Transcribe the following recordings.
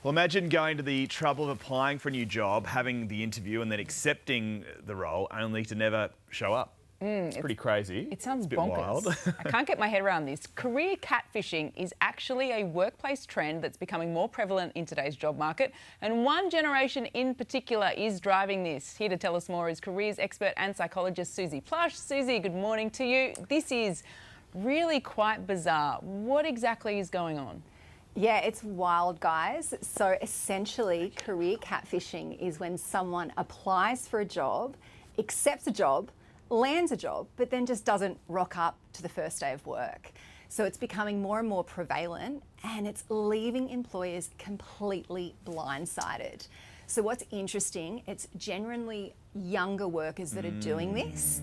Well, imagine going to the trouble of applying for a new job, having the interview and then accepting the role only to never show up. It's pretty crazy. It sounds it's a bit bonkers. wild. I can't get my head around this. Career catfishing is actually a workplace trend that's becoming more prevalent in today's job market, and one generation in particular is driving this. Here to tell us more is careers expert and psychologist Susie Plush. Susie, good morning to you. This is really quite bizarre. What exactly is going on? Yeah, it's wild, guys. So essentially, career catfishing is when someone applies for a job, accepts a job, lands a job, but then just doesn't rock up to the first day of work. So it's becoming more and more prevalent, and it's leaving employers completely blindsided. So what's interesting, it's generally younger workers that are doing this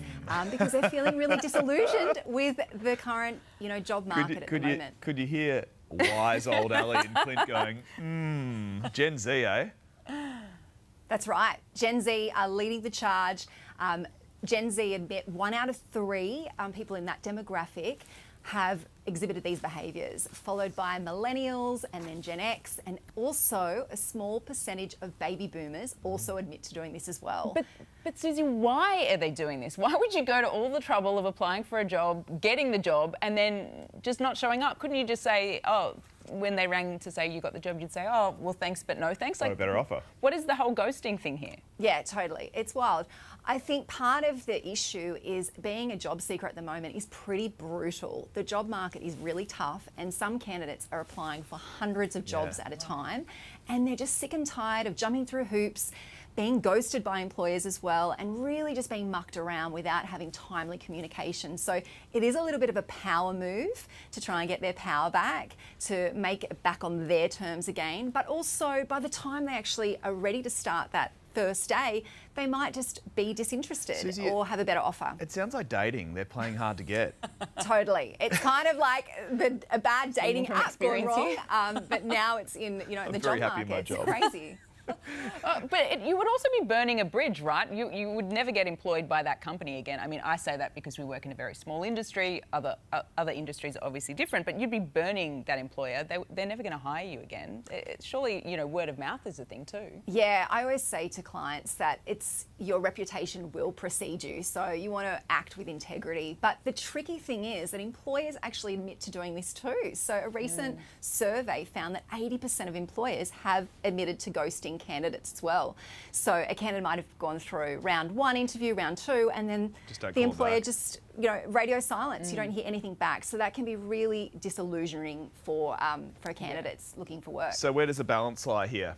because they're feeling really disillusioned with the current, job market at the moment. Could you hear wise old Ali and Clint going, Gen Z, eh? That's right. Gen Z are leading the charge. Gen Z admit 1 out of 3 people in that demographic have exhibited these behaviours, followed by millennials and then Gen X, and also a small percentage of baby boomers also admit to doing this as well. But Susie, why are they doing this? Why would you go to all the trouble of applying for a job, getting the job, and then just not showing up? Couldn't you just say, when they rang to say you got the job, you'd say, oh, well, thanks, but no thanks? Or a better offer. What is the whole ghosting thing here? Yeah, totally. It's wild. I think part of the issue is being a job seeker at the moment is pretty brutal. The job market is really tough, and some candidates are applying for hundreds of jobs at a time, and they're just sick and tired of jumping through hoops, being ghosted by employers as well, and really just being mucked around without having timely communication. So it is a little bit of a power move to try and get their power back, to make it back on their terms again. But also, by the time they actually are ready to start that first day, they might just be disinterested, Susie, or have a better offer. It sounds like dating. They're playing hard to get. Totally. It's kind of like a bad dating app gone wrong, but now it's in the job market. It's crazy. But you would also be burning a bridge, right? You would never get employed by that company again. I mean, I say that because we work in a very small industry. Other industries are obviously different, but you'd be burning that employer. They're never going to hire you again. Surely, word of mouth is a thing too. Yeah, I always say to clients that your reputation will precede you, so you want to act with integrity. But the tricky thing is that employers actually admit to doing this too. So a recent survey found that 80% of employers have admitted to ghosting candidates as well. So a candidate might have gone through round 1 interview, round 2, and then the employer just radio silence. You don't hear anything back. So that can be really disillusioning for candidates looking for work. So where does the balance lie here?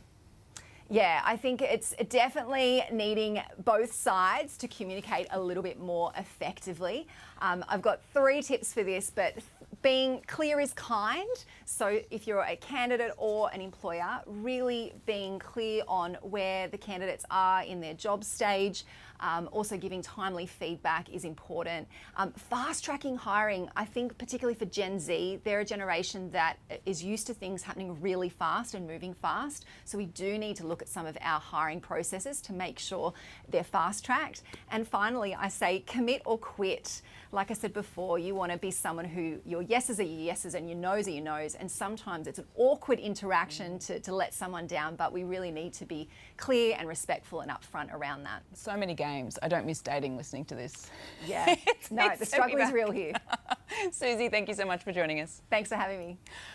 Yeah, I think it's definitely needing both sides to communicate a little bit more effectively. I've got 3 tips for this, but being clear is kind. So if you're a candidate or an employer, really being clear on where the candidates are in their job stage. Also giving timely feedback is important. Fast-tracking hiring, I think particularly for Gen Z, they're a generation that is used to things happening really fast and moving fast. So we do need to look at some of our hiring processes to make sure they're fast-tracked. And finally, I say commit or quit. Like I said before, you want to be someone who your yeses are your yeses and your noes are your noes. And sometimes it's an awkward interaction to let someone down, but we really need to be clear and respectful and upfront around that. So many games. I don't miss dating listening to this. Yeah. No, the struggle is real here. Susie, thank you so much for joining us. Thanks for having me.